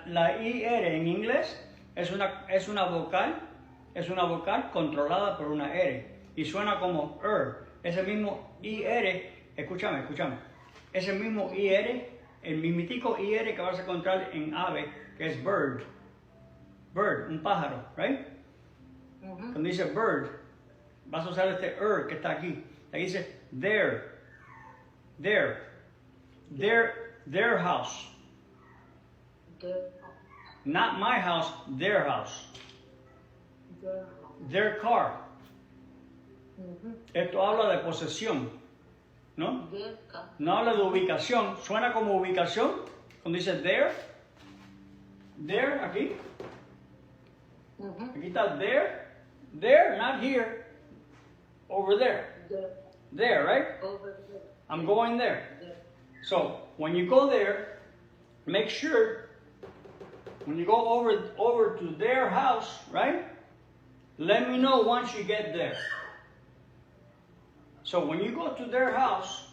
La IR en inglés es una vocal controlada por una R y suena como Ese mismo IR, escúchame, ese mismo IR, el mismitico IR que vas a encontrar en ave, que es bird, un pájaro, right? Cuando dice bird, vas a usar este que está aquí. Aquí dice their house. Not my house, their house. Their car. Esto habla de posesión, ¿no? No habla de ubicación. Suena como ubicación cuando dice there, aquí. Aquí está there, not here, over there. There, right? I'm going there. So when you go there, make sure when you go over to their house, right? Let me know once you get there. So when you go to their house,